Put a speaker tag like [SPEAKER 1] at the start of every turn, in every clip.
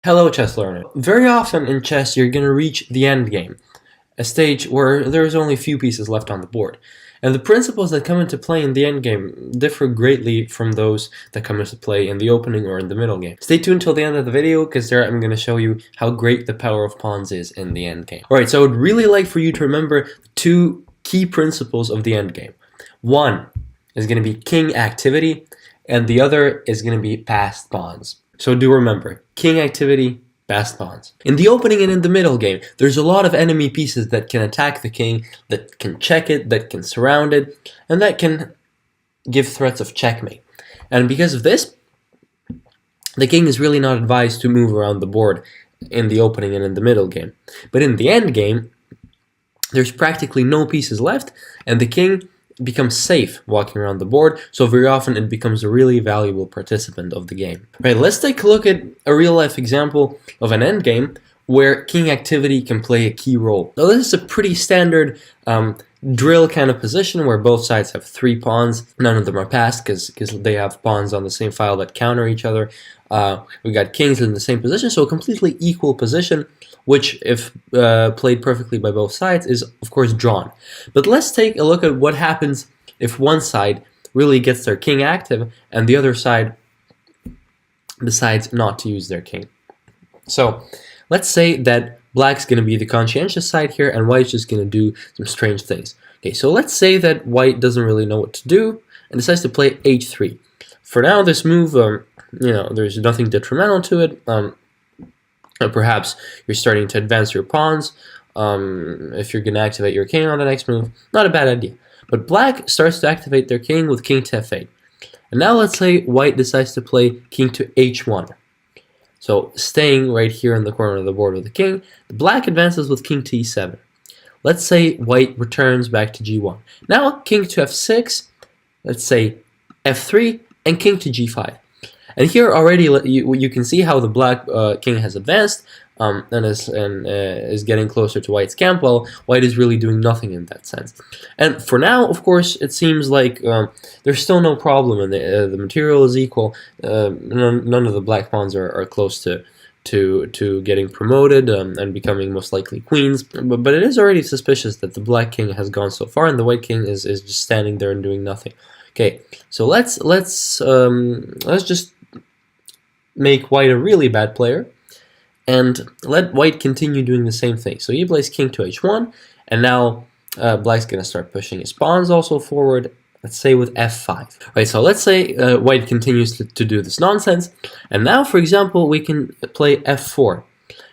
[SPEAKER 1] Hello chess learner. Very often in chess you're going to reach the end game, a stage where there's only a few pieces left on the board. And the principles that come into play in the end game differ greatly from those that come into play in the opening or in the middle game. Stay tuned till the end of the video because there I'm going to show you how great the power of pawns is in the end game. Alright, so I would really like for you to remember two key principles of the end game. One is going to be king activity and the other is going to be passed pawns. So do remember, king activity, passed pawns. In the opening and in the middle game, there's a lot of enemy pieces that can attack the king, that can check it, that can surround it, and that can give threats of checkmate. And because of this, the king is really not advised to move around the board in the opening and in the middle game. But in the end game, there's practically no pieces left, and the king becomes safe walking around the board, so very often it becomes a really valuable participant of the game. Right, let's take a look at a real-life example of an endgame where king activity can play a key role. Now this is a pretty standard drill kind of position where both sides have 3 pawns. None of them are passed because they have pawns on the same file that counter each other. We got kings in the same position, so a completely equal position, which if played perfectly by both sides is of course drawn. But let's take a look at what happens if one side really gets their king active and the other side decides not to use their king. So let's say that black's going to be the conscientious side here and white's just going to do some strange things. Okay, so let's say that white doesn't really know what to do and decides to play h3. For now, this move, there's nothing detrimental to it. Perhaps you're starting to advance your pawns. If you're going to activate your king on the next move, not a bad idea. But black starts to activate their king with king to f8. And now let's say white decides to play king to h1. So staying right here in the corner of the board with the king, the black advances with king to e7. Let's say white returns back to g1. Now king to f6, let's say f3, and king to g5. And here already you can see how the black king has advanced and is getting closer to white's camp, while white is really doing nothing in that sense. And for now, of course, it seems like there's still no problem, and the material is equal. None of the black pawns are close to getting promoted and becoming most likely queens. But it is already suspicious that the black king has gone so far, and the white king is just standing there and doing nothing. Okay, so let's just make white a really bad player and let white continue doing the same thing. So he plays king to h1, and now black's going to start pushing his pawns also forward, let's say with f5. Right, so let's say white continues to do this nonsense, and now, for example, we can play f4.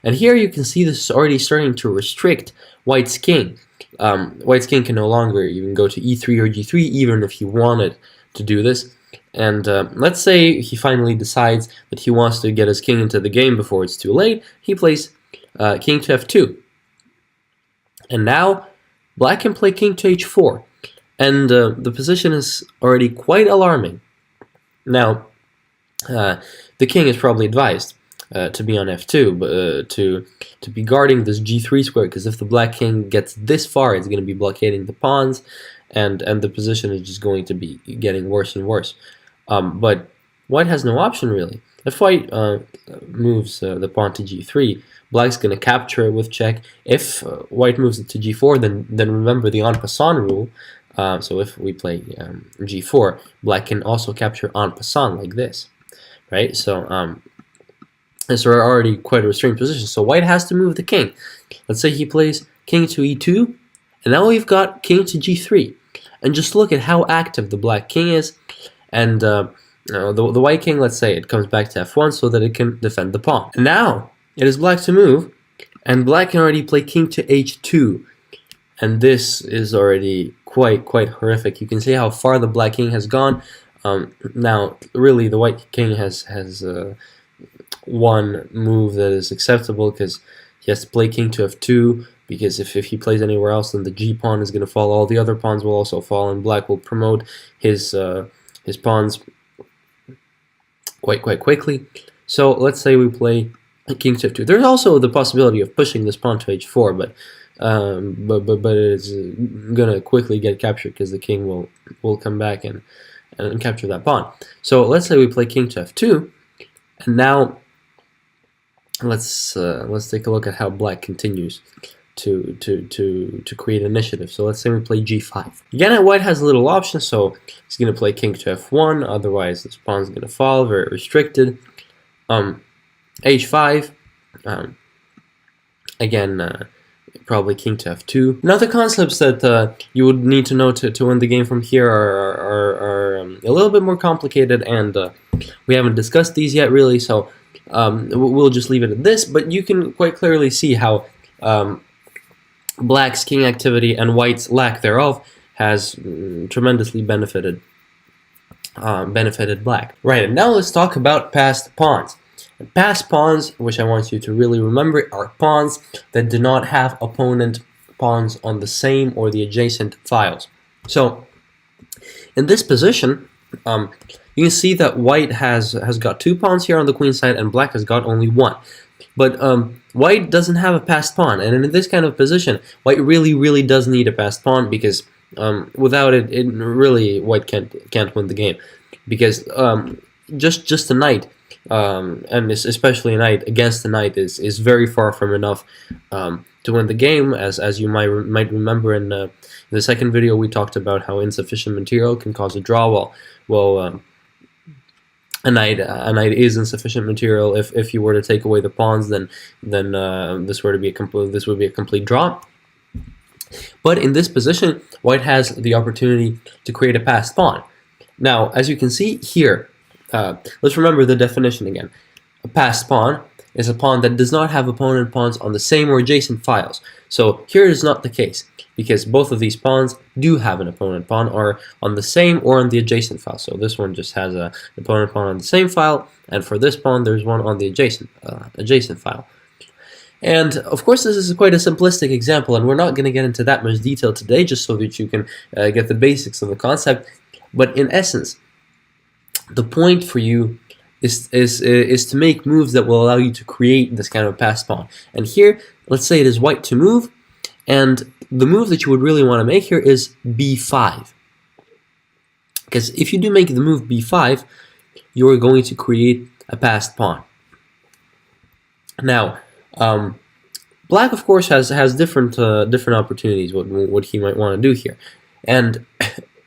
[SPEAKER 1] And here you can see this is already starting to restrict white's king. White's king can no longer even go to e3 or g3, even if he wanted to do this. And let's say he finally decides that he wants to get his king into the game before it's too late. He plays king to f2. And now black can play king to h4. And the position is already quite alarming. Now, the king is probably advised to be on f2, but to be guarding this g3 square, because if the black king gets this far, it's going to be blockading the pawns, and the position is just going to be getting worse and worse. But white has no option really. If white moves the pawn to g3, black's going to capture it with check. If white moves it to g4, then remember the en passant rule. So if we play g4, black can also capture en passant like this, right? So so we're already quite a restrained position. So white has to move the king. Let's say he plays king to e2, and now we've got king to g3. And just look at how active the black king is. And the white king, let's say it comes back to f1 so that it can defend the pawn. And now it is black to move, and black can already play king to h2. And this is already quite horrific. You can see how far the black king has gone. Now, really, the white king has one move that is acceptable, because he has to play king to f2, because if he plays anywhere else, then the g pawn is going to fall. All the other pawns will also fall, and black will promote his pawns quite quickly. So let's say we play king to f2. There's also the possibility of pushing this pawn to h4, but it's gonna quickly get captured because the king will come back and capture that pawn. So let's say we play king to f2, and now let's take a look at how black continues to create initiative. So let's say we play g5. Again, white has a little option, so he's going to play king to f1, otherwise this pawn's going to fall, very restricted. h5, again, probably king to f2. Now the concepts that you would need to know to win the game from here are a little bit more complicated, and we haven't discussed these yet really, so we'll just leave it at this, but you can quite clearly see how black's king activity and white's lack thereof has tremendously benefited black. Right, and now let's talk about passed pawns. And passed pawns, which I want you to really remember, are pawns that do not have opponent pawns on the same or the adjacent files. So, in this position, you can see that white has got 2 pawns here on the queen side, and black has got only 1. But white doesn't have a passed pawn, and in this kind of position, white really does need a passed pawn, because without it, really white can't win the game, because just a knight, and especially a knight against a knight, is very far from enough to win the game. As you might remember in the second video, we talked about how insufficient material can cause a draw. Well, a knight is insufficient material. If you were to take away the pawns, then this would be a complete draw. But in this position, white has the opportunity to create a passed pawn. Now, as you can see here, let's remember the definition again. A passed pawn is a pawn that does not have opponent pawns on the same or adjacent files. So here is not the case, because both of these pawns do have an opponent pawn, or on the same or on the adjacent file. So this one just has an opponent pawn on the same file, and for this pawn there's one on the adjacent file. And of course this is quite a simplistic example, and we're not going to get into that much detail today, just so that you can get the basics of the concept. But in essence, the point for you is to make moves that will allow you to create this kind of passed pawn. And here, let's say it is white to move, and the move that you would really want to make here is b5. Because if you do make the move b5, you're going to create a passed pawn. Now, black, of course, has different opportunities what he might want to do here, and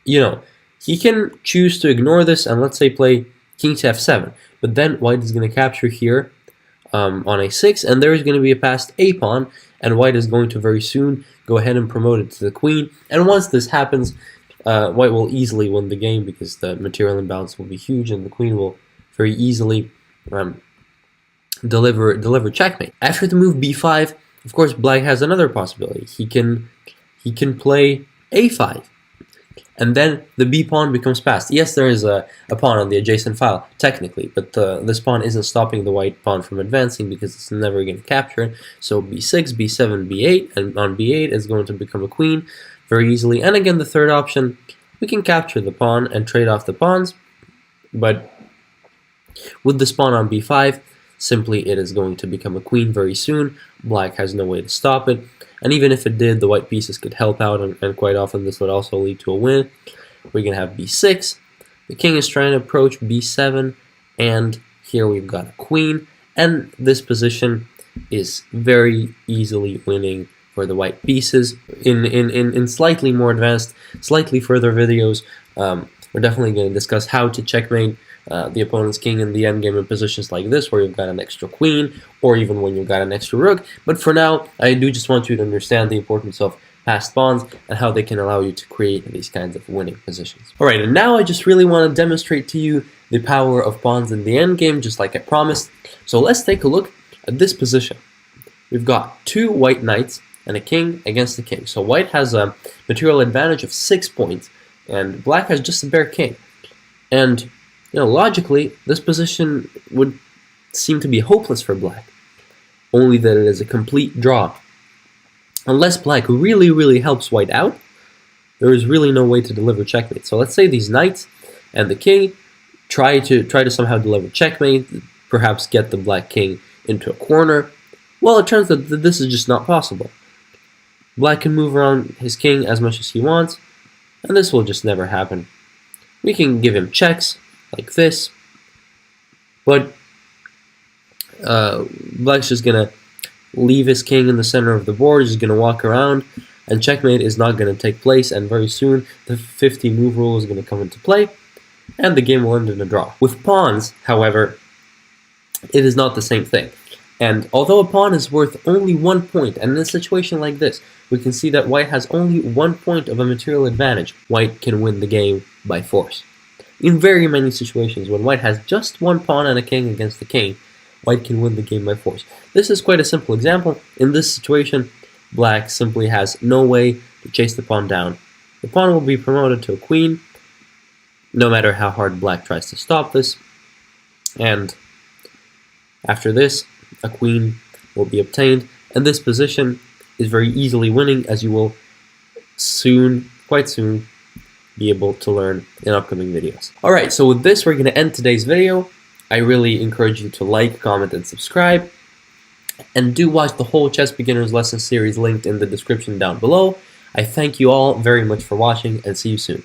[SPEAKER 1] you know, he can choose to ignore this and let's say play king to f7, but then white is going to capture here on a6, and there is going to be a passed a pawn, and white is going to very soon go ahead and promote it to the queen. And once this happens, white will easily win the game, because the material imbalance will be huge, and the queen will very easily deliver checkmate. After the move b5, of course, black has another possibility. He can play a5, and then the b pawn becomes passed. Yes, there is a pawn on the adjacent file technically, but this pawn isn't stopping the white pawn from advancing, because it's never going to capture it. So b6, b7, b8, and on b8 is going to become a queen very easily. And again, the third option, we can capture the pawn and trade off the pawns, but with this pawn on b5, simply it is going to become a queen very soon. Black has no way to stop it, and even if it did, the white pieces could help out, and quite often this would also lead to a win. We're going to have b6, the king is trying to approach b7, and here we've got a queen, and this position is very easily winning for the white pieces. In slightly more advanced, slightly further videos, we're definitely going to discuss how to checkmate the opponent's king in the endgame in positions like this, where you've got an extra queen, or even when you've got an extra rook. But for now, I do just want you to understand the importance of passed pawns and how they can allow you to create these kinds of winning positions. Alright, and now I just really want to demonstrate to you the power of pawns in the endgame, just like I promised. So let's take a look at this position. We've got 2 white knights and a king against the king. So white has a material advantage of 6 points, and black has just a bare king. And you know, logically, this position would seem to be hopeless for black, only that it is a complete draw. Unless black really helps white out, there is really no way to deliver checkmate. So let's say these knights and the king try to somehow deliver checkmate, perhaps get the black king into a corner. Well, it turns out that this is just not possible. Black can move around his king as much as he wants, and this will just never happen. We can give him checks like this, but Black's just gonna leave his king in the center of the board. He's gonna walk around, and checkmate is not gonna take place. And very soon, the 50 move rule is gonna come into play, and the game will end in a draw. With pawns, however, it is not the same thing. And although a pawn is worth only 1 point, and in a situation like this, we can see that white has only 1 point of a material advantage, white can win the game by force. In very many situations, when white has just 1 pawn and a king against the king, white can win the game by force. This is quite a simple example. In this situation, black simply has no way to chase the pawn down. The pawn will be promoted to a queen, no matter how hard black tries to stop this. And after this, a queen will be obtained, and this position is very easily winning, as you will soon, quite soon, be able to learn in upcoming videos. Alright, so with this, we're going to end today's video. I really encourage you to like, comment, and subscribe. And do watch the whole Chess Beginners Lesson series linked in the description down below. I thank you all very much for watching, and see you soon.